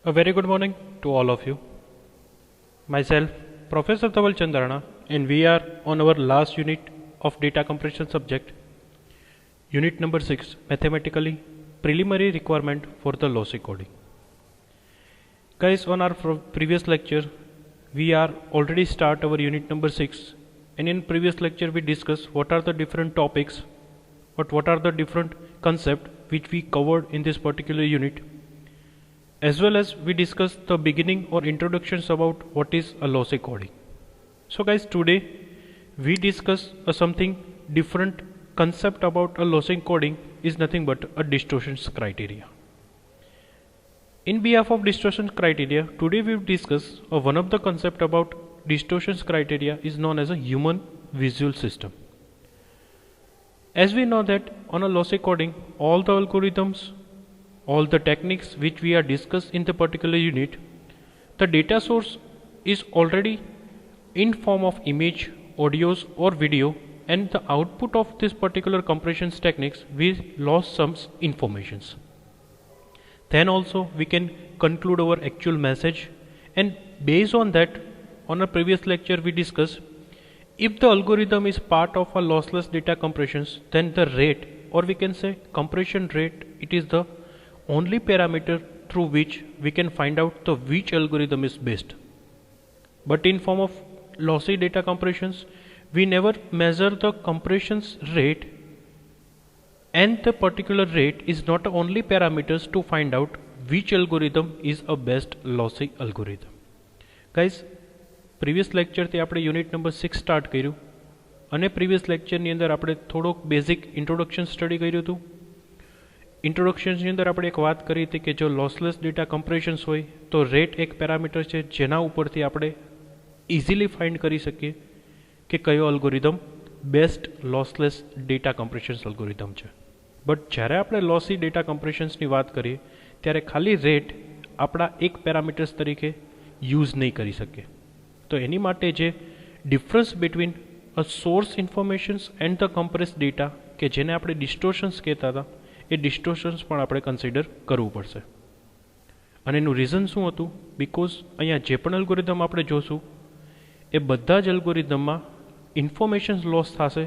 A very good morning to all of you. Myself, Professor Dhaval Chandarana, and we are on our last unit of data compression subject, unit number 6, mathematically preliminary requirement for the lossy coding. Guys, on our previous lecture, we are already start our unit number 6, and in previous lecture we discussed what are the different topics, what are the different concepts which we covered in this particular unit, as well as we discussed the beginning or introductions about what is a lossy coding. So guys, today we discuss something different concept about a lossy coding is nothing but a distortions criteria. In behalf of distortions criteria, today we will discuss one of the concept about distortions criteria is known as a human visual system. As we know that on a lossy coding, all the algorithms, all the techniques which we are discussed in the particular unit, the data source is already in form of image, audios or video, and the output of this particular compression techniques we lost some informations. Then also we can conclude our actual message, and based on that, on a previous lecture we discussed if the algorithm is part of a lossless data compressions, then the rate, or we can say compression rate, it is the only parameter through which we can find out the which algorithm is best. But in form of lossy data compressions, we never measure the compressions rate, and the particular rate is not the only parameters to find out which algorithm is a best lossy algorithm. Guys, previous lecture થી આપણે unit number 6 start કર્યું, અને previous લેક્ચરની અંદર આપણે થોડોક basic introduction study કર્યું હતું. ઇન્ટ્રોડક્શન્સની અંદર આપણે એક વાત કરી હતી કે જો લોસલેસ ડેટા કમ્પ્રેશન્સ હોય તો રેટ એક પેરામીટર છે જેના ઉપરથી આપણે ઇઝીલી ફાઇન્ડ કરી શકીએ કે કયો algorithm best lossless data compressions algorithm છે. બટ જ્યારે આપણે લોસી ડેટા કમ્પ્રેશન્સની વાત કરીએ ત્યારે ખાલી રેટ આપણા એક પેરામીટર્સ તરીકે યુઝ નહીં કરી શકીએ. તો એની માટે જે difference between a source informations and the compress data કે જેને આપણે ડિસ્ટોર્શન્સ કહેતા હતા, એ ડિસ્ટોર્શન્સ પણ આપણે કન્સિડર કરવું પડશે. અને એનું રીઝન શું હતું? બિકોઝ અહીંયા જે પણ અલ્ગોરિધમ આપણે જોશું એ બધા જ અલ્ગોરિધમમાં ઇન્ફોર્મેશન્સ લોસ થશે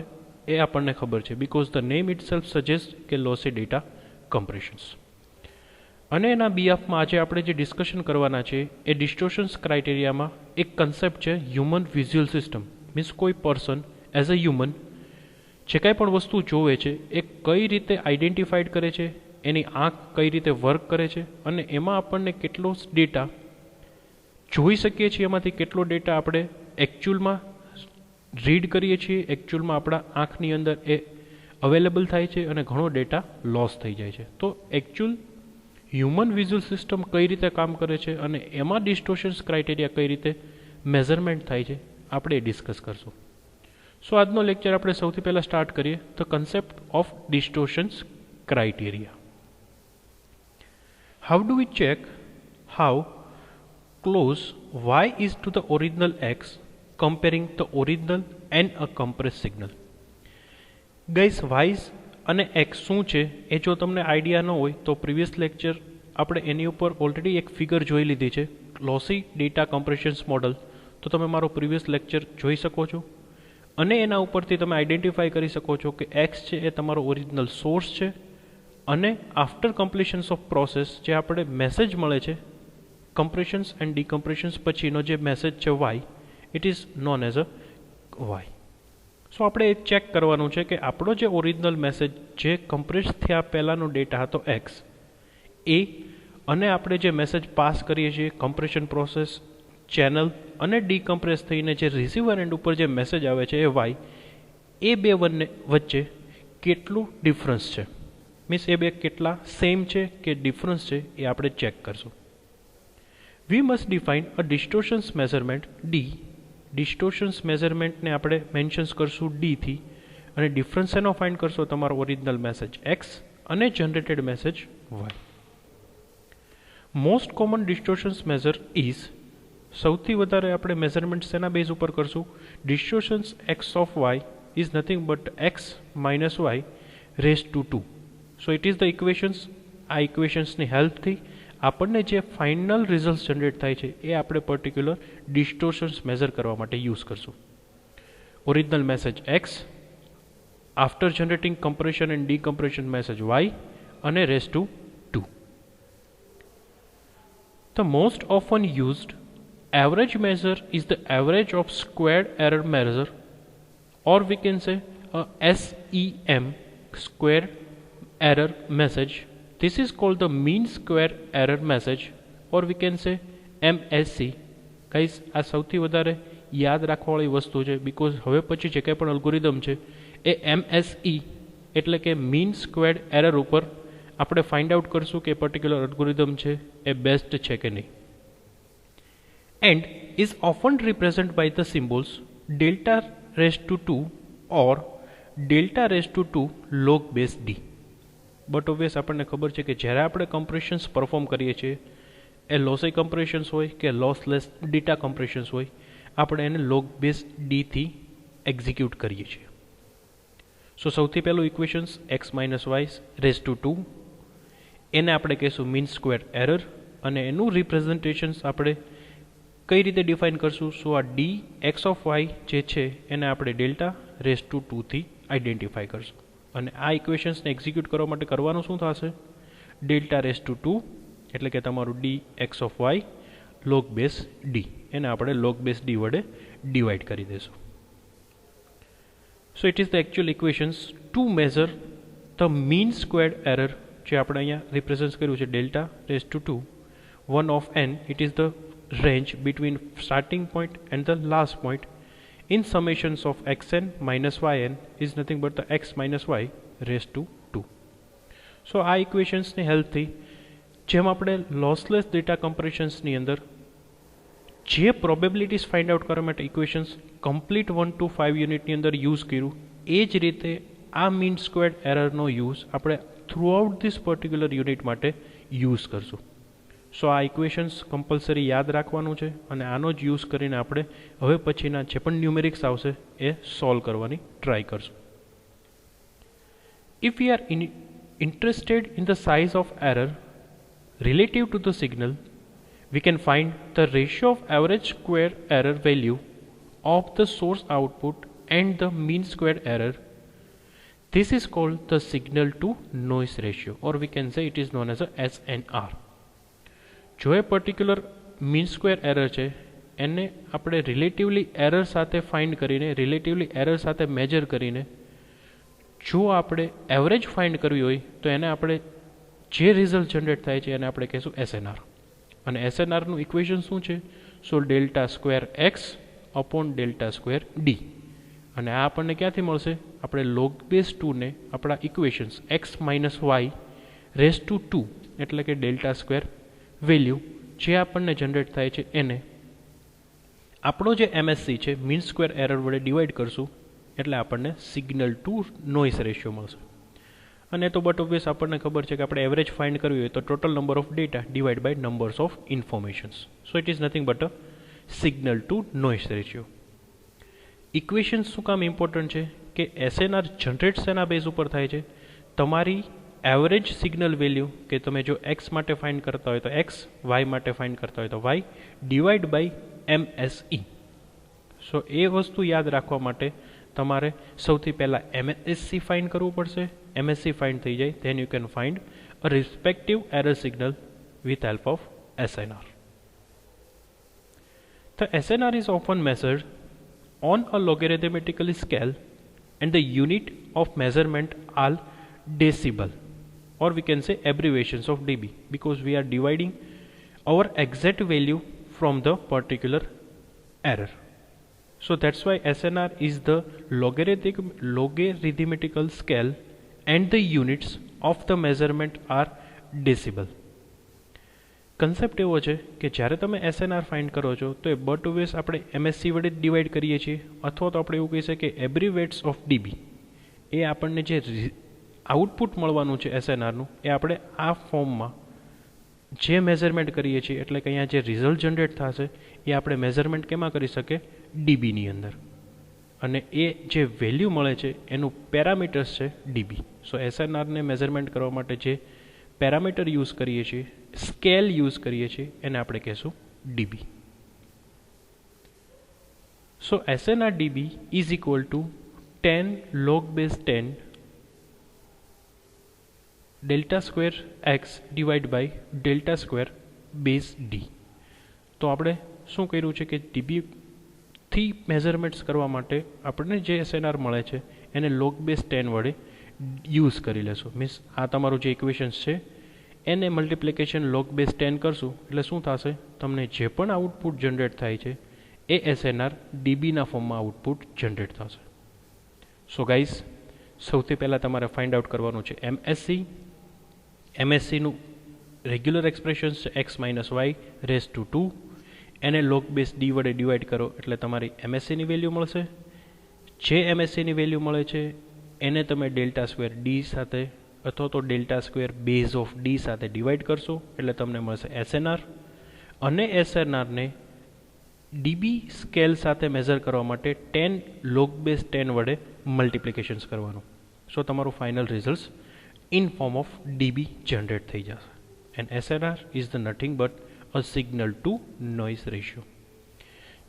એ આપણને ખબર છે, because the name it self suggest કે લોસી ડેટા કમ્પ્રેશન્સ. અને એના બીહાફમાં આજે આપણે જે ડિસ્કશન કરવાના છે એ ડિસ્ટોર્શન્સ ક્રાઇટેરિયામાં એક કન્સેપ્ટ છે હ્યુમન વિઝ્યુઅલ સિસ્ટમ. મીન્સ કોઈ પર્સન એઝ અ હ્યુમન જે કાંઈ પણ વસ્તુ જોવે છે એ કઈ રીતે આઈડેન્ટિફાઈડ કરે છે, એની આંખ કઈ રીતે વર્ક કરે છે, અને એમાં આપણને કેટલો ડેટા જોઈ શકીએ છીએ, એમાંથી કેટલો ડેટા આપણે એકચ્યુઅલમાં રીડ કરીએ છીએ, એકચ્યુઅલમાં આપણા આંખની અંદર એ અવેલેબલ થાય છે, અને ઘણો ડેટા લોસ થઈ જાય છે. તો એકચ્યુઅલ હ્યુમન વિઝ્યુઅલ સિસ્ટમ કઈ રીતે કામ કરે છે અને એમાં ડિસ્ટોર્શન્સ ક્રાઇટેરિયા કઈ રીતે મેઝરમેન્ટ થાય છે આપણે એ ડિસ્કસ કરશું. સો આજનો લેક્ચર આપણે સૌથી પહેલાં સ્ટાર્ટ કરીએ the concept of distortions criteria. How do we check how close y is to the original x comparing the original and a compressed signal? Guys, y અને x શું છે એ જો તમને આઈડિયા ન હોય તો પ્રીવિયસ લેક્ચર આપણે એની ઉપર ઓલરેડી એક ફિગર જોઈ લીધી છે, લોસી ડેટા કમ્પ્રેશન્સ મોડલ. તો તમે મારો પ્રીવિયસ લેક્ચર જોઈ શકો છો, અને એના ઉપરથી તમે આઈડેન્ટિફાઈ કરી શકો છો કે x છે એ તમારો ઓરિજિનલ સોર્સ છે, અને આફ્ટર કમ્પ્લીશન્સ ઓફ પ્રોસેસ જે આપણે મેસેજ મળે છે કમ્પ્રેશન્સ એન્ડ ડીકમ્પ્રેશન્સ પછીનો જે મેસેજ છે y, it is known as a y. સો આપણે એ ચેક કરવાનું છે કે આપણો જે ઓરિજિનલ મેસેજ જે કમ્પ્રેસ થયા પહેલાંનો ડેટા હતો એક્સ એ, અને આપણે જે મેસેજ પાસ કરીએ છીએ કમ્પ્રેશન પ્રોસેસ ચેનલ અને ડીકમ્પ્રેસ થઈને જે રિસીવર એન્ડ ઉપર જે મેસેજ આવે છે એ વાય, એ બે વચ્ચે કેટલું ડિફરન્સ છે, મીન્સ એ બે કેટલા સેમ છે કે ડિફરન્સ છે એ આપણે ચેક કરશું. We must define a distortions measurement D. Distortions મેઝરમેન્ટને આપણે મેન્શન્સ કરશું ડી થી, અને ડિફરન્સ એનો ફાઇન્ડ કરશો તમારો ઓરિજિનલ મેસેજ એક્સ અને generated message Y. Most common distortions measure is, સૌથી વધારે આપણે મેઝરમેન્ટ શેના બેઝ ઉપર કરશું? Distortions X of Y is nothing but X minus Y raise to 2. So it is the equations. આ ઇક્વેશન્સની હેલ્પથી આપણને જે ફાઇનલ રિઝલ્ટ જનરેટ થાય છે એ આપણે પર્ટિક્યુલર ડિસ્ટોર્શન્સ મેઝર કરવા માટે યુઝ કરશું. Original message x, after generating compression and decompression message y અને raise to 2. The most often used average measure is the average of squared error measure, or we can say a SEM, square error message. This is called the mean square error message, or we can say MSC. Guys, આ સૌથી વધારે યાદ રાખવાવાળી વસ્તુ છે, because હવે પછી જે કંઈ પણ અલ્ગોરિધમ છે એ MSE એટલે કે મીન સ્ક્વેર્ડ એરર ઉપર આપણે ફાઇન્ડ આઉટ કરશું કે પર્ટિક્યુલર અલ્ગોરિધમ છે એ બેસ્ટ છે કે નહીં. And is often represent by the symbols delta raise to 2 or delta raise to 2 log base D. But obvious આપણને ખબર છે કે જ્યારે આપણે કમ્પ્રેશન્સ પરફોર્મ કરીએ છીએ એ લોસી કમ્પ્રેશન્સ હોય કે લોસલેસ ડેટા કમ્પ્રેશન્સ હોય, આપણે એને log બેઝ ડીથી એક્ઝિક્યુટ કરીએ છીએ. સો સૌથી પહેલું equations x minus Y raise to 2, એને આપણે કહીશું મીન સ્ક્વેર એરર, અને એનું રિપ્રેઝન્ટેશન્સ આપણે કઈ રીતે ડિફાઇન કરશું? સો આ ડી એક્સ ઓફ વાય જે છે એને આપણે ડેલ્ટા રેઝ ટુ 2થી આઈડેન્ટિફાઈ કરશું. અને આ ઇક્વેશન્સને એક્ઝિક્યુટ કરવા માટે કરવાનું શું થશે? ડેલ્ટા રેઝ ટુ 2 એટલે કે તમારું D X of Y log base D, એને આપણે લોગ બેઝ ડી વડે ડિવાઈડ કરી દઈશું. So it is the actual equations to measure the mean squared error, જે આપણે અહીંયા રિપ્રેઝન્ટ કર્યું છે delta raise to 2, 1 of n, it is the range between starting point and the last point in summations of xn minus yn is nothing but the x minus y raised to 2. So આ ઇક્વેશન્સની હેલ્પથી જેમ આપણે lossless data કમ્પ્રેશન્સની અંદર જે પ્રોબેબિલિટીઝ find out કરવા માટે equations complete 1 to 5 યુનિટની અંદર યુઝ કર્યું, એ જ રીતે આ મીન સ્ક્વેર્ડ એરરનો યુઝ આપણે થ્રુઆઉટ ધીસ પર્ટિક્યુલર યુનિટ માટે યુઝ કરશું. સો આ ઇક્વેશન્સ કમ્પલસરી યાદ રાખવાનું છે, અને આનો જ યુઝ કરીને આપણે હવે પછીના જે પણ ન્યુમેરિક્સ આવશે એ સોલ્વ કરવાની ટ્રાય કરશું. If we are interested in the size of error relative to the signal, we can find the ratio of average square error value of the source output and the mean square error. This is called the signal to noise ratio, or we can say it is known as a SNR. જો એ particular mean square error છે એને આપણે relatively error સાથે find કરીને, relatively error સાથે major કરીને જો આપણે એવરેજ ફાઇન્ડ કરવી હોય તો એને આપણે જે રિઝલ્ટ જનરેટ થાય છે એને આપણે કહીશું SNR. અને SNRનું ઇક્વેશન શું છે? So delta square X upon delta square D. અને આ આપણને ક્યાંથી મળશે? આપણે લોગ બેઝ 2ને આપણા equations X minus Y raise to 2 એટલે કે ડેલ્ટા સ્ક્વેર વેલ્યુ જે આપણને જનરેટ થાય છે એને આપણો જે MSC છે મીન સ્ક્વેર એરર વડે ડિવાઈડ કરશું, એટલે આપણને સિગ્નલ ટુ નોઇસ રેશિયો મળશે. અને તો બટ ઓબ્વિયસ આપણને ખબર છે કે આપણે એવરેજ ફાઇન્ડ કરવી હોય તો total number of data divide by numbers of informations. So it is nothing but a signal to noise ratio. Equation શું કામ ઇમ્પોર્ટન્ટ છે? કે SNR જનરેટ શેના બેઝ ઉપર થાય છે? તમારી એવરેજ સિગ્નલ વેલ્યુ કે તમે જો એક્સ માટે ફાઇન્ડ કરતા હોય તો એક્સ, વાય માટે ફાઇન્ડ કરતા હોય તો વાય, ડિવાઈડ બાય MSE. સો એ વસ્તુ યાદ રાખવા માટે તમારે સૌથી પહેલાં MSC ફાઇન્ડ કરવું પડશે. MSC ફાઇન્ડ થઈ જાય then you can find a respective error signal with help of SNR. The SNR is often measured on a logarithmical scale and the unit of measurement are decibel, or we can say abbreviations of dB, because we are dividing our exact value from the particular error. So that's why SNR is the logarithmical scale and the units of the measurement are decibel. Concept એવો છે કે જ્યારે તમે SNR find કરો છો તો એ but obvious આપણે MSC વડે ડિવાઈડ કરીએ છીએ, અથવા તો આપણે એવું કહી શકીએ કે એબ્રીવેટ્સ ઓફ DB. એ આપણને જે આઉટપુટ મળવાનું છે SNRનું એ આપણે આ ફોર્મમાં જે મેઝરમેન્ટ કરીએ છીએ, એટલે કે અહીંયા જે રિઝલ્ટ જનરેટ થશે એ આપણે મેઝરમેન્ટ કેમાં કરી શકીએ? DBની અંદર. અને એ જે વેલ્યુ મળે છે એનું પેરામીટર્સ છે DB. સો SNRને મેઝરમેન્ટ કરવા માટે જે પેરામીટર યુઝ કરીએ છીએ, સ્કેલ યુઝ કરીએ છીએ, એને આપણે કહેશું dB. So SNR dB is equal to 10 log base 10 delta square x divided by delta square base d. તો આપણે શું કર્યું છે કે dB થી મેઝરમેન્ટ્સ કરવા માટે આપણને જે SNR મળે છે એને log base 10 વડે યુઝ કરી લેશું. મીન્સ આ તમારું જે ઇક્વેશન્સ છે એને મલ્ટિપ્લિકેશન log base 10 કરશું એટલે શું થશે, તમને જે પણ આઉટપુટ જનરેટ થાય છે એ SNR ડીબીના ફોર્મમાં આઉટપુટ જનરેટ થશે. સો ગાઈઝ, સૌથી પહેલાં તમારે ફાઇન્ડ આઉટ કરવાનું છે એમએસસીનું રેગ્યુલર એક્સપ્રેશન છે x minus Y raise to 2, એને લોગ બેઝ ડી વડે ડિવાઈડ કરો એટલે તમારી એમએસસીની વેલ્યુ મળશે. જે એમએસસીની વેલ્યુ મળે છે એને તમે ડેલ્ટા સ્ક્વેર ડી સાથે અથવા તો delta square base of D સાથે ડિવાઈડ કરશો એટલે તમને મળશે SNR, અને SNRને ડીબી સ્કેલ સાથે મેઝર કરવા માટે 10 log base 10 વડે મલ્ટિપ્લિકેશન્સ કરવાનું. સો તમારું final result in form of dB generate થઈ જશે. And SNR is the nothing but a signal to noise ratio.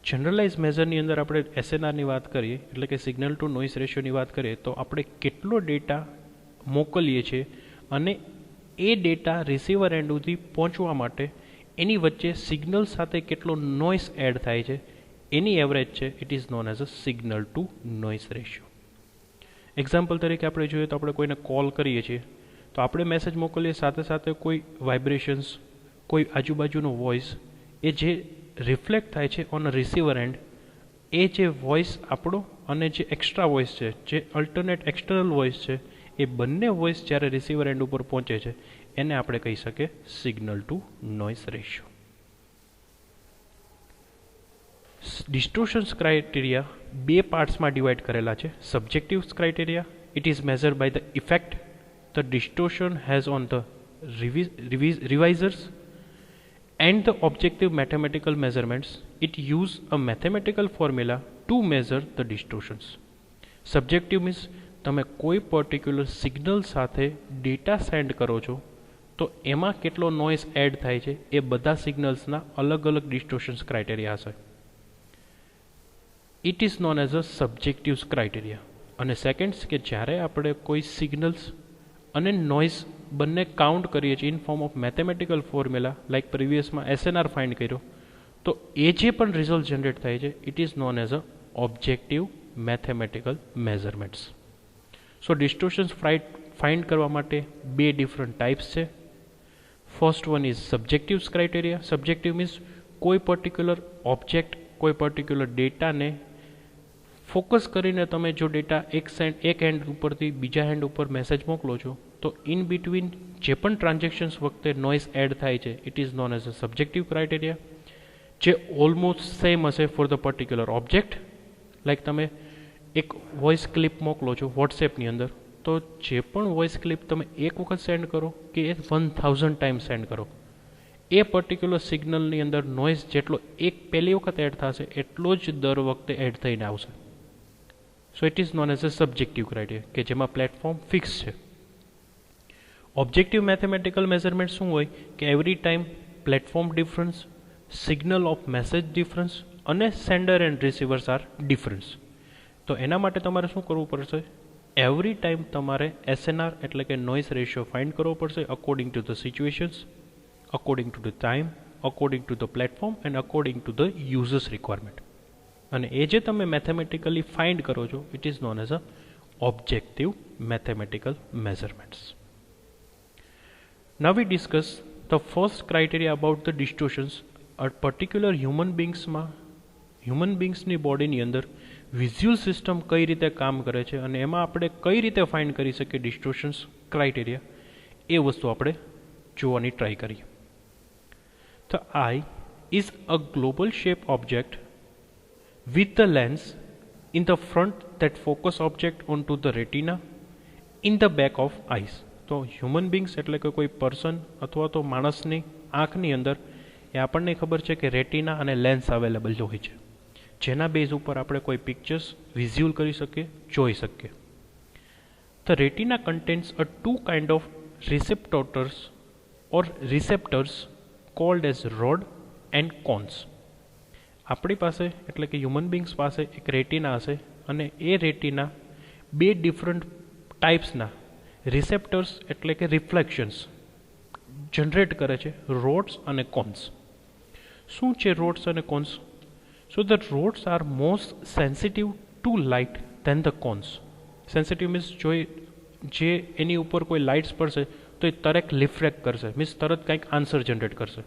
Generalize મેઝરની અંદર આપણે SNRની વાત કરીએ એટલે કે સિગ્નલ ટુ નોઇઝ રેશિયોની વાત કરીએ તો આપણે કેટલો ડેટા મોકલીએ છીએ અને એ ડેટા રિસીવર એન્ડ સુધી પહોંચવા માટે એની વચ્ચે સિગ્નલ સાથે કેટલો નોઇઝ એડ થાય છે એની એવરેજ છે, it is known as a signal to noise ratio. Example તરીકે આપણે જોઈએ તો આપણે કોઈને કોલ કરીએ છીએ તો આપણે મેસેજ મોકલીએ સાથે સાથે કોઈ વાઇબ્રેશન્સ, કોઈ આજુબાજુનો વોઇસ એ જે રિફ્લેક્ટ થાય છે ઓન અ રિસીવર એન્ડ, એ જે વોઇસ આપણો અને જે એક્સ્ટ્રા વોઇસ છે, જે અલ્ટરનેટ એક્સટર્નલ વોઇસ છે, એ બંને વોઇસ જ્યારે રિસીવર એન્ડ ઉપર પહોંચે છે એને આપણે કહી શકીએ signal to noise ratio. Distortions criteria બે પાર્ટ્સમાં ડિવાઈડ કરેલા છે. Subjective criteria, it is measured by the effect the distortion has on the revisers, and the objective mathematical measurements, it use a mathematical formula to measure the distortions. Subjective means તમે કોઈ particular signal સાથે data send કરો છો તો એમાં કેટલો noise add થાય છે એ બધા સિગ્નલ્સના અલગ અલગ ડિસ્ટોર્શન્સ ક્રાઇટેરિયા હશે. It is known as a subjective criteria. અને સેકન્ડ્સ કે જ્યારે આપણે કોઈ સિગ્નલ્સ અને નોઇઝ બંને કાઉન્ટ કરીએ છીએ in form of mathematical formula like પ્રિવિયસમાં SNR ફાઇન્ડ કર્યો, તો એ જે પણ રિઝલ્ટ જનરેટ થાય છે it is known as a objective mathematical measurements. So distortions find કરવા માટે બે ડિફરન્ટ ટાઈપ્સ છે. First one is subjective criteria. Subjective means કોઈ પર્ટિક્યુલર ઓબ્જેક્ટ, કોઈ પર્ટિક્યુલર ડેટાને ફોકસ કરીને તમે જો ડેટા એક હેન્ડ ઉપરથી બીજા હેન્ડ ઉપર મેસેજ મોકલો છો તો ઇન બિટવીન જે પણ ટ્રાન્ઝેક્શન્સ વખતે નોઇઝ એડ થાય છે it is known as a subjective criteria, જે ઓલમોસ્ટ સેમ હશે for the particular object. Like તમે એક વોઇસ ક્લિપ મોકલો છો વોટ્સએપની અંદર, તો જે પણ વોઇસ ક્લિપ તમે એક વખત સેન્ડ કરો કે એ 1000 ટાઈમ સેન્ડ કરો, એ પર્ટિક્યુલર સિગ્નલની અંદર નોઇઝ જેટલો એક પહેલી વખત એડ થશે એટલો જ દર વખતે એડ થઈને આવશે. સો it is known as a subjective criteria કે જેમાં પ્લેટફોર્મ ફિક્સ છે. ઓબ્જેક્ટિવ મેથેમેટિકલ મેઝરમેન્ટ શું હોય કે every time platform difference, signal of message difference અને સેન્ડર એન્ડ રિસીવર્સ આર ડિફરન્સ. તો એના માટે તમારે શું કરવું પડશે, એવરી ટાઈમ તમારે SNR એટલે કે નોઇઝ રેશિયો ફાઇન્ડ કરવો પડશે according to the situations, according to the time, according to the platform and according to the users requirement. અને એ જે તમે મેથેમેટિકલી ફાઇન્ડ કરો છો it is known as a objective mathematical measurements. Now we discuss the first criteria about the distortions. A particular human beings ની બોડીની અંદર visual system કઈ રીતે કામ કરે છે અને એમાં આપણે કઈ રીતે ફાઇન્ડ કરી શકીએ ડિસ્ટોર્શન્સ ક્રાઇટેરિયા, એ વસ્તુ આપણે જોવાની ટ્રાય કરીએ. The eye is a global shape object with the lens in the front that focus object onto the retina in the back of eyes. તો હ્યુમન બિંગ્સ એટલે કે કોઈ પર્સન અથવા તો માણસની આંખની અંદર એ આપણને ખબર છે કે રેટિના અને લેન્સ અવેલેબલ હોય છે, જેના બેઝ ઉપર આપણે કોઈ પિક્ચર્સ વિઝ્યુઅલ કરી શકીએ, જોઈ શકીએ. The retina contains a two kind of receptors or receptors called as rod and cones. આપણી પાસે એટલે કે હ્યુમન બીંગ્સ પાસે એક રેટિના હશે અને એ રેટિના બે ડિફરન્ટ ટાઈપ્સના રિસેપ્ટર્સ એટલે કે રિફ્લેક્શન્સ જનરેટ કરે છે, રોડ્સ અને કોન્સ. શું છે રોડ્સ અને cones? So the rods are most sensitive to light than the cones. Sensitive means જે એની ઉપર કોઈ લાઇટ્સ પડશે તો એ તરત રિફ્લેક્ટ કરશે, મીન્સ તરત કંઈક આન્સર જનરેટ કરશે.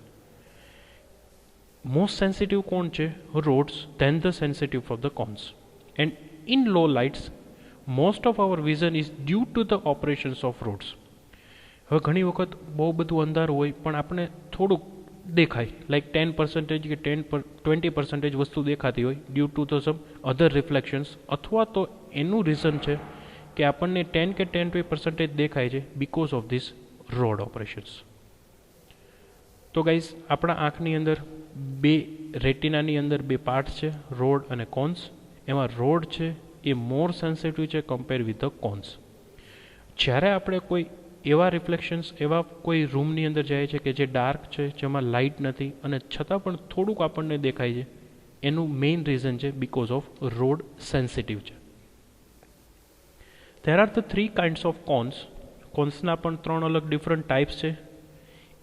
મોસ્ટ સેન્સિટિવ કોણ છે? Rods than the sensitive for the cones. And in low lights most of our vision is due to the operations of rods. હવે ઘણી વખત બહુ બધું અંધારું હોય પણ આપણે થોડુંક દેખાય, લાઈક 10% કે 20% વસ્તુ દેખાતી હોય due to the sum other reflections, અથવા તો એનું રીઝન છે કે આપણને 10 કે 10% દેખાય છે because of this road operations. તો ગાઈઝ આપણા આંખની અંદર બે રેટિનાની અંદર બે પાર્ટ છે, રોડ અને કોન્સ. એમાં રોડ છે એ મોર સેન્સિટિવ છે કમ્પેર વિથ ધ કોન્સ. જ્યારે આપણે કોઈ એવા રિફ્લેક્શન્સ એવા કોઈ રૂમની અંદર જાય છે કે જે ડાર્ક છે, જેમાં લાઇટ નથી અને છતાં પણ થોડુંક આપણને દેખાય છે, એનું મેઇન રીઝન છે બિકોઝ ઓફ રોડ સેન્સિટિવ છે. There are the 3 kinds of cones. કોન્સના પણ 3 અલગ ડિફરન્ટ ટાઈપ્સ છે.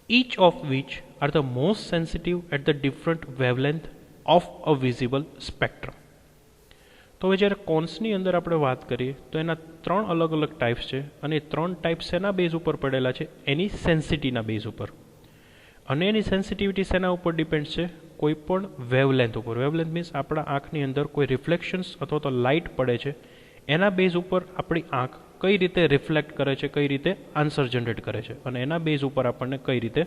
each of which are the most sensitive at the different wavelength of a visible spectrum. તો હવે જ્યારે કોન્સની અંદર આપણે વાત કરીએ તો એના 3 અલગ અલગ ટાઈપ્સ છે અને 3 ટાઈપ્સ શેના બેઝ ઉપર પડેલા છે? એની સેન્સિટિવિટીના બેઝ ઉપર. અને એની સેન્સિટિવિટી શેના ઉપર ડિપેન્ડ છે? કોઈ પણ વેવલેન્થ ઉપર. વેવલેન્થ મીન્સ આપણા આંખની અંદર કોઈ રિફ્લેક્શન્સ અથવા તો લાઇટ પડે છે એના બેઝ ઉપર આપણી આંખ કઈ રીતે રિફ્લેક્ટ કરે છે, કઈ રીતે આન્સર જનરેટ કરે છે, અને એના બેઝ ઉપર આપણને કઈ રીતે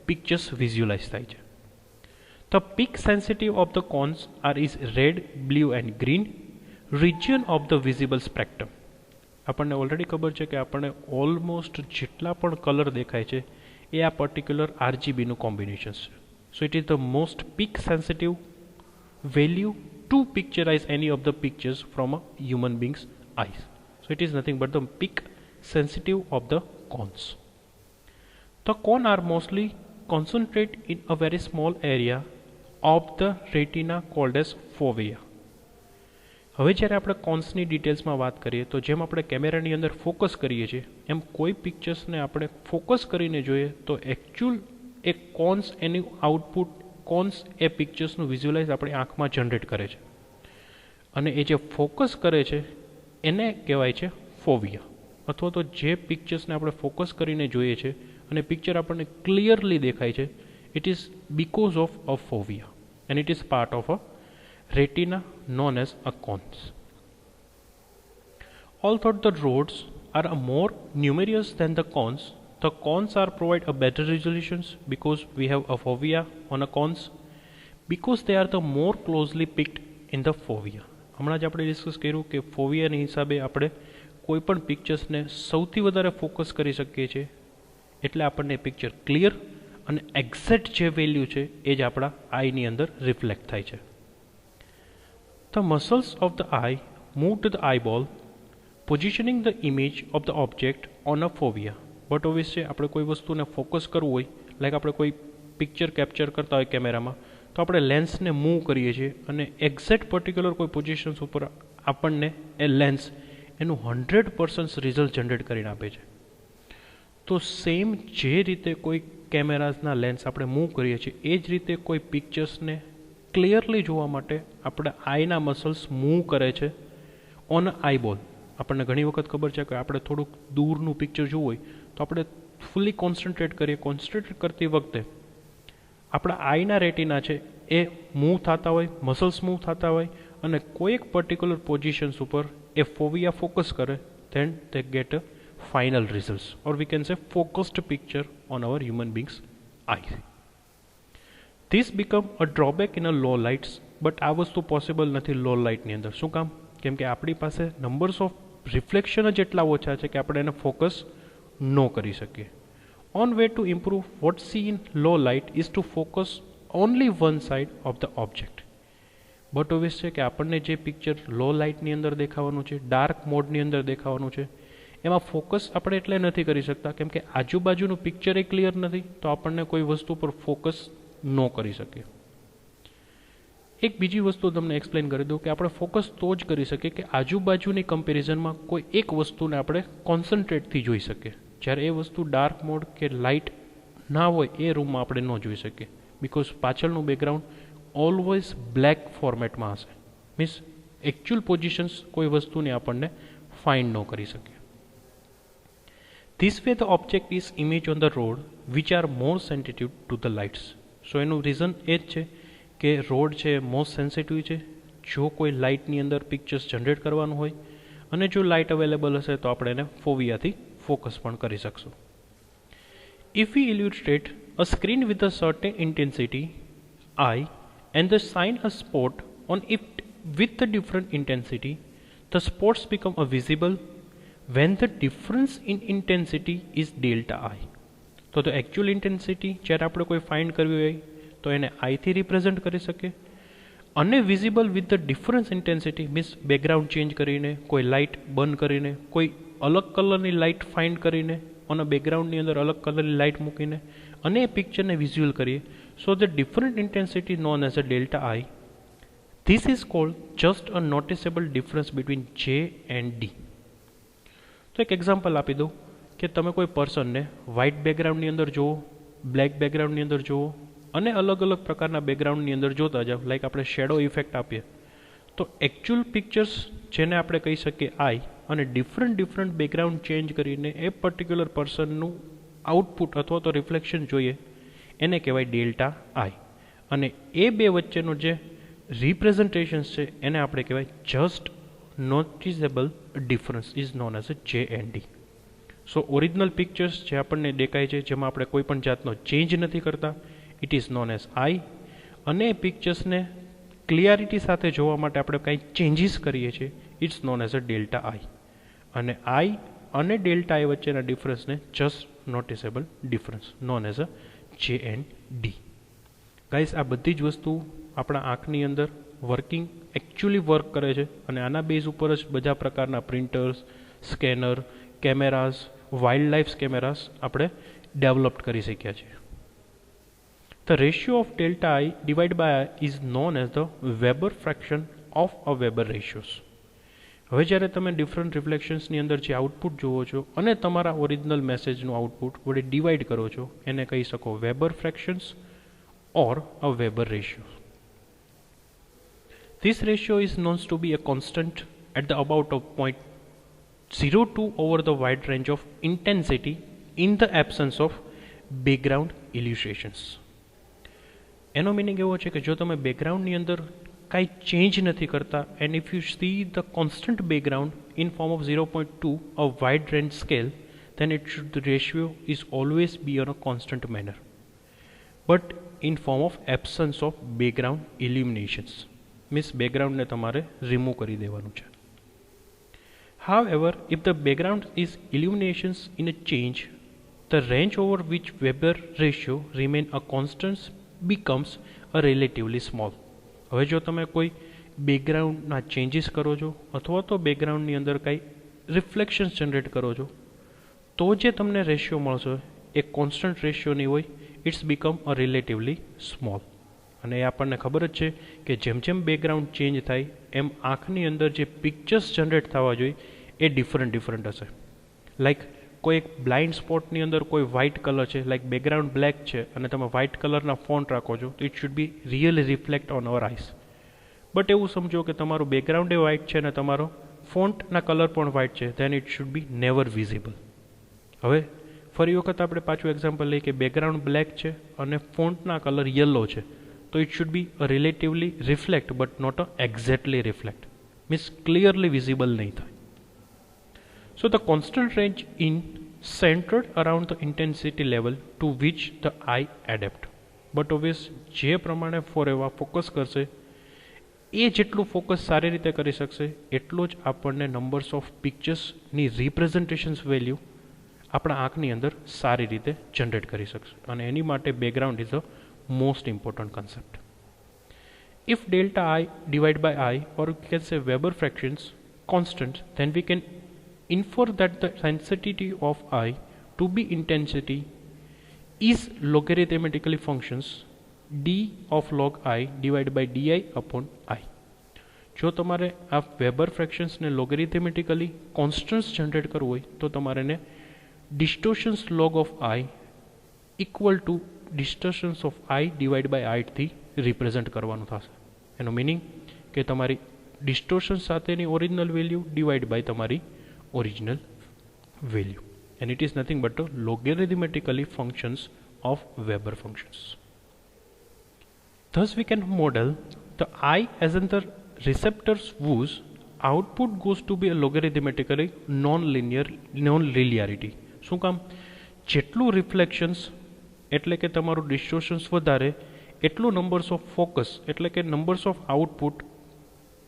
પિક્ચર્સ વિઝ્યુલાઇઝ થાય છે. The peak sensitive of the cones are is red, blue and green region of the visible spectrum. આપણને ઓલરેડી ખબર છે કે આપણને ઓલમોસ્ટ જેટલા પણ કલર દેખાય છે એ આ પર્ટિક્યુલર આરજીબીનું કોમ્બિનેશન છે. So it is the most peak sensitive value to picturize any of the pictures from a human beings eyes. So it is nothing but the peak sensitive of the cones. The cone are mostly concentrate in a very small area of the retina called as fovea. હવે જ્યારે આપણે કોન્સની ડિટેલ્સમાં વાત કરીએ તો જેમ આપણે કેમેરાની અંદર ફોકસ કરીએ છીએ એમ કોઈ પિક્ચર્સને આપણે ફોકસ કરીને જોઈએ તો એકચ્યુઅલ એ કોન્સ એનું આઉટપુટ કોન્સ એ પિક્ચર્સનું વિઝ્યુલાઇઝ આપણી આંખમાં જનરેટ કરે છે અને એ જે ફોકસ કરે છે એને કહેવાય છે ફોવિયા. અથવા તો જે પિક્ચર્સને આપણે ફોકસ કરીને જોઈએ છે અને પિક્ચર આપણને ક્લિયરલી દેખાય છે, it is because of a fovea and it is part of a retina known as a cones. Although the rods are more numerous than the cones are provide a better resolutions because we have a fovea on a cones because they are the more closely picked in the fovea. હમણાં જ આપણે discuss કર્યું કે ફોવિયાની હિસાબે આપણે કોઈ પણ પિક્ચર્સને સૌથી વધારે ફોકસ કરી શકીએ છીએ એટલે આપણને પિક્ચર ક્લિયર અને એક્ઝેક્ટ જે વેલ્યુ છે એ જ આપણા આઈની અંદર રિફ્લેક્ટ થાય છે. The muscles of the eye move to the eyeball, positioning the image of the object on a fovea. But obviously આપણે કોઈ વસ્તુને ફોકસ કરવું હોય, લાઈક આપણે કોઈ પિક્ચર કેપ્ચર કરતા હોય કેમેરામાં, તો આપણે લેન્સને મૂવ કરીએ છીએ અને એક્ઝેક્ટ પર્ટિક્યુલર કોઈ પોઝિશન્સ ઉપર આપણને એ લેન્સ એનું 100% રિઝલ્ટ જનરેટ કરીને આપે છે. તો સેમ જે રીતે કોઈ કેમેરાઝના લેન્સ આપણે મૂવ કરીએ છીએ એ જ રીતે કોઈ પિક્ચર્સને ક્લિયરલી જોવા માટે આપણે આઈના મસલ્સ મૂવ કરે છે ઓન આઈબોલ. આપણને ઘણી વખત ખબર છે કે આપણે થોડુંક દૂરનું પિક્ચર જોવું હોય તો આપણે ફૂલી કોન્સન્ટ્રેટ કરીએ. કોન્સન્ટ્રેટ કરતી વખતે આપણા આઈના રેટિના છે એ મૂવ થતા હોય, મસલ્સ મૂવ થતા હોય અને કોઈ એક પર્ટિક્યુલર પોઝિશન્સ ઉપર એ ફોવિયા ફોકસ કરે, than they get a final results or we can say focused picture on our human beings eye. This become a drawback in a low lights, but આ વસ્તુ possible નથી લો લાઇટની અંદર. શું કામ? કેમ કે આપણી પાસે નંબર્સ ઓફ રિફ્લેક્શન જ એટલા ઓછા છે કે આપણે એને ફોકસ ન કરી શકીએ. On way to improve what see in low light is to focus only one side of the object. But obvious છે કે આપણને જે પિક્ચર લો લાઇટની અંદર દેખાવાનું છે, ડાર્ક મોડની અંદર દેખાવાનું છે, એમાં ફોકસ આપણે એટલે નથી કરી શકતા કેમ કે આજુબાજુનું પિક્ચર એ ક્લિયર નથી, તો આપણને કોઈ વસ્તુ પર ફોકસ ન કરી શકીએ. એક બીજી વસ્તુ તમને એક્સપ્લેન કરી દઉં કે આપણે ફોકસ તો જ કરી શકીએ કે આજુબાજુની કમ્પેરિઝનમાં કોઈ એક વસ્તુને આપણે કોન્સન્ટ્રેટથી જોઈ શકીએ. જ્યારે એ વસ્તુ ડાર્ક મોડ કે લાઇટ ના હોય એ રૂમમાં આપણે ન જોઈ શકીએ, બિકોઝ પાછળનું બેકગ્રાઉન્ડ ઓલવેઝ બ્લેક ફોર્મેટમાં હશે. મીન્સ એકચ્યુઅલ પોઝિશન્સ કોઈ વસ્તુની આપણને ફાઇન્ડ ન કરી શકીએ. This way the object is image on the road which are more sensitive to the lights. So એનું રીઝન એ જ છે કે રોડ છે મોસ્ટ સેન્સિટિવ છે જો કોઈ લાઇટની અંદર પિક્ચર્સ જનરેટ કરવાનું હોય, અને જો લાઇટ અવેલેબલ હશે તો આપણે એને ફોવિયાથી ફોકસ પણ કરી શકશું. If we illustrate a screen with a certain intensity I and the shine a spot on it with a different intensity, the spots become visible when the difference in intensity is delta I. તો actual intensity જ્યારે આપણે કોઈ find કરવી હોય તો એને આઈથી represent કરી શકીએ, અને visible with the difference intensity means background change કરીને, કોઈ લાઇટ બંધ કરીને, કોઈ અલગ કલરની લાઇટ ફાઇન્ડ કરીને, અને બેકગ્રાઉન્ડની અંદર અલગ કલરની લાઇટ મૂકીને અને એ પિક્ચરને વિઝ્યુઅલ કરીએ. So the different intensity known as a delta I. This is called just a noticeable difference between J and D. તો એક એક્ઝામ્પલ આપી દઉં કે તમે કોઈ પર્સનને વ્હાઇટ બેકગ્રાઉન્ડની અંદર જુઓ, બ્લેક બેકગ્રાઉન્ડની અંદર જુઓ, અને અલગ અલગ પ્રકારના બેકગ્રાઉન્ડની અંદર જોતા જાઓ, લાઈક આપણે શેડો ઇફેક્ટ આપીએ, તો એકચ્યુઅલ પિક્ચર્સ જેને આપણે કહી શકીએ આઈ, અને ડિફરન્ટ બેકગ્રાઉન્ડ ચેન્જ કરીને એ પર્ટિક્યુલર પર્સનનું આઉટપુટ અથવા તો રિફ્લેક્શન જોઈએ, એને કહેવાય ડેલ્ટા આઈ. અને એ બે વચ્ચેનું જે રિપ્રેઝન્ટેશન્સ છે એને આપણે કહેવાય just noticeable difference is known as a J and D. So original pictures જે આપણને દેખાય છે જેમાં આપણે કોઈ પણ જાતનો ચેન્જ નથી કરતા, it is known as I. અને પિક્ચર્સને ક્લિયરિટી સાથે જોવા માટે આપણે કંઈ ચેન્જીસ કરીએ છીએ, it's known as a delta I. અને આઈ અને ડેલ્ટા આઈ વચ્ચેના ડિફરન્સને just noticeable difference known as a J and D. Guys, આ બધી જ વસ્તુ આપણા આંખની અંદર વર્કિંગ એકચ્યુઅલી વર્ક કરે છે, અને આના બેઝ ઉપર જ બધા પ્રકારના printers, scanner, cameras, wild life cameras આપણે ડેવલપ્ડ કરી શક્યા છીએ. The ratio of delta I divided by I is known as the Weber fraction of a Weber ratios. હવે જ્યારે તમે ડિફરન્ટ રિફ્લેક્શન્સની અંદર જે આઉટપુટ જુઓ છો અને તમારા ઓરિજિનલ મેસેજનું આઉટપુટ વડે ડિવાઈડ કરો છો, એને કહી શકો Weber fractions or a Weber ratio. This ratio is known to be a constant at the about of 0.02 over the wide range of intensity in the absence of background illustrations. એનો meaning એવો છે કે જો તમે બેકગ્રાઉન્ડની અંદર કાંઈ change નથી કરતા, and if you see the constant background in form of 0.2 a wide range scale, then it should the ratio is always be on a constant manner, but in form of absence of background illuminations, means બેકગ્રાઉન્ડને તમારે remove કરી દેવાનું છે. However, if the background is illuminations in a change, the range over which Weber ratio remain a constant becomes a relatively small. હવે જો તમે કોઈ બેકગ્રાઉન્ડના changes કરો છો અથવા તો બેકગ્રાઉન્ડની અંદર કાંઈ રિફ્લેક્શન્સ જનરેટ કરો છો, તો જે તમને રેશિયો મળશે એ કોન્સ્ટન્ટ રેશિયો નહીં હોય, it's become a relatively small. અને એ આપણને ખબર જ છે કે જેમ જેમ બેકગ્રાઉન્ડ ચેન્જ થાય એમ આંખની અંદર જે પિક્ચર્સ જનરેટ થવા જોઈએ એ ડિફરન્ટ હશે. લાઈક કોઈ એક બ્લાઇન્ડ સ્પોટની અંદર કોઈ વ્હાઇટ કલર છે, લાઈક બેકગ્રાઉન્ડ બ્લેક છે અને તમે વ્હાઇટ કલરના ફોન્ટ રાખો છો, તો it should be really reflect on our eyes. But એવું સમજો કે તમારું બેકગ્રાઉન્ડ એ વ્હાઇટ છે અને તમારો ફોન્ટના કલર પણ વ્હાઇટ છે, then it should B never visible. હવે ફરી વખત આપણે પાછું એક્ઝામ્પલ લઈએ કે બેકગ્રાઉન્ડ બ્લેક છે અને ફોન્ટના કલર યલો છે, તો it should be a relatively reflect but not a exactly reflect, means clearly visible નહીં થાય. So the constant range in centered around the intensity level to which the eye adapt. But obvious જે પ્રમાણે ફોરેવા focus કરશે એ જેટલું focus સારી રીતે કરી શકશે એટલો જ આપણને નંબર્સ ઓફ પિક્ચર્સની રિપ્રેઝન્ટેશન્સ વેલ્યુ આપણા આંખની અંદર સારી રીતે જનરેટ કરી શકશે. અને એની માટે background is a most important concept. If delta I divided by I, or we can say Weber fractions constant, then we can infer that the sensitivity of eye to be intensity is logarithmically functions d of log I divided by di upon I. જો તમારે આ Weber ફ્રેક્શન્સને logarithmically constants generate કરવું હોય તો તમારે એને distortions log of I equal to distortions of I divide by આઈથી રિપ્રેઝેન્ટ કરવાનું થશે. એનો મિનિંગ કે તમારી ડિસ્ટોર્શન સાથેની ઓરિજિનલ વેલ્યુ ડિવાઇડ બાય તમારી original value, and it is nothing but logarithmically functions of Weber functions. Thus we can model the eye as in the receptors whose output goes to be a logarithmically non-linearity. શું કામ? જેટલું reflections એટલે કે તમારું ડિસ્ટોર્શન્સ વધારે એટલું numbers of focus એટલે કે નંબર્સ ઓફ આઉટપુટ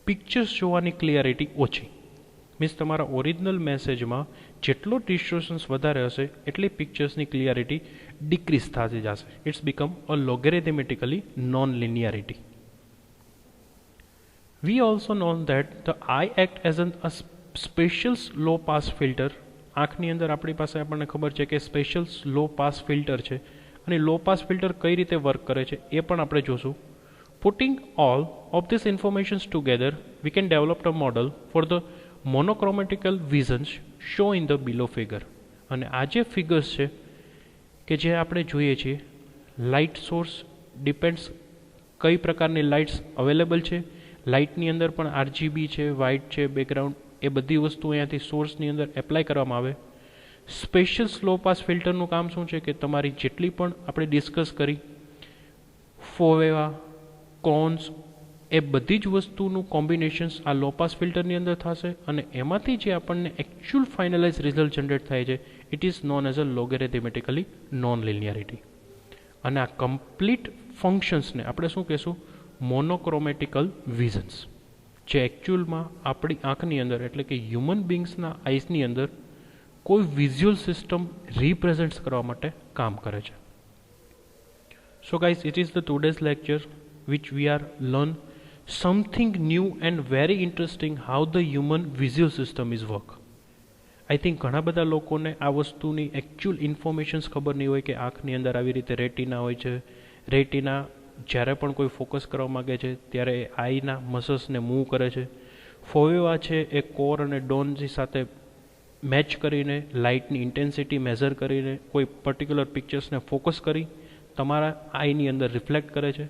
પિક્ચર્સ જોવાની ક્લિયરિટી ઓછી. મીન્સ તમારા ઓરિજિનલ મેસેજમાં જેટલો ડિસ્ટોર્શન્સ વધારે હશે એટલી પિક્ચર્સની ક્લિયરિટી ડિક્રીઝ થતી જશે. It's become a logarithmically non linearity. We also know that the eye act as a special low pass filter. આંખની અંદર આપણી પાસે આપણને ખબર છે કે સ્પેશિયલ લો પાસ ફિલ્ટર છે અને લો પાસ ફિલ્ટર કઈ રીતે વર્ક કરે છે એ પણ આપણે જોશું. Putting all of these informations together, we can develop a model for the monochromatical visions shown in the below figure. અને આ જે ફિગર્સ છે કે જે આપણે જોઈએ છીએ, લાઇટ સોર્સ ડિપેન્ડ્સ કઈ પ્રકારની લાઇટ્સ અવેલેબલ છે. લાઇટની અંદર પણ આરજીબી છે, વ્હાઇટ છે, બેકગ્રાઉન્ડ, એ બધી વસ્તુ અહીંયાથી સોર્સની અંદર એપ્લાય કરવામાં આવે. સ્પેશિયલ સ્લો પાસ ફિલ્ટરનું કામ શું છે કે તમારી જેટલી પણ આપણે ડિસ્કસ કરી ફોવેવા કોન્સ એ બધી જ વસ્તુનું કોમ્બિનેશન્સ આ લો પાસ ફિલ્ટરની અંદર થશે અને એમાંથી જે આપણને એકચ્યુઅલ ફાઇનલાઇઝ રિઝલ્ટ જનરેટ થાય છે it is known as a logarithmically non linearity. અને આ કમ્પ્લીટ ફંક્શન્સને આપણે શું કહેશું? મોનોક્રોમેટિકલ વિઝન્સ, જે એકચ્યુઅલમાં આપણી આંખની અંદર એટલે કે હ્યુમન બિંગ્સના આઈસની અંદર કોઈ વિઝ્યુઅલ સિસ્ટમ રિપ્રેઝેન્ટ્સ કરવા માટે કામ કરે છે. So guys, it is the today's lecture which we are learn something new and very interesting how the human visual system is work. I think ઘણા બધા લોકોને આ વસ્તુની એકચ્યુઅલ ઇન્ફોર્મેશન્સ ખબર નહીં હોય કે આંખની અંદર આવી રીતે રેટિના હોય છે. રેટિના જ્યારે પણ કોઈ ફોકસ કરવા માગે છે ત્યારે આઈના મસલ્સને મૂવ કરે છે. ફોવેવા છે એ કોર અને ડોનની સાથે મેચ કરીને લાઇટની ઇન્ટેન્સિટી મેઝર કરીને કોઈ પર્ટિક્યુલર પિક્ચર્સને ફોકસ કરી તમારા આઈની અંદર રિફ્લેક્ટ કરે છે.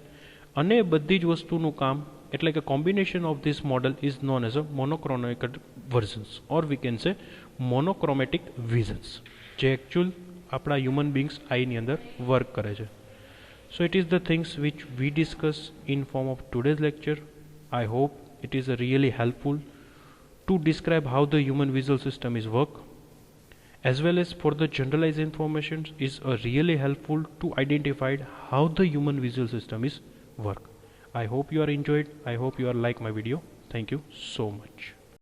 અને બધી જ વસ્તુનું કામ એટલે કે combination of this model is known as a monochromatic versions or we can say monochromatic visions, જે એકચ્યુઅલ આપણા હ્યુમન બિંગ્સ આઈની અંદર વર્ક કરે છે. So it is the things which we discuss in form of today's lecture. I hope it is really helpful to describe how the human visual system is work, as well as for the generalized information is really helpful to identify how the human visual system is work. I hope you are enjoyed. I hope you are like my video. Thank you so much.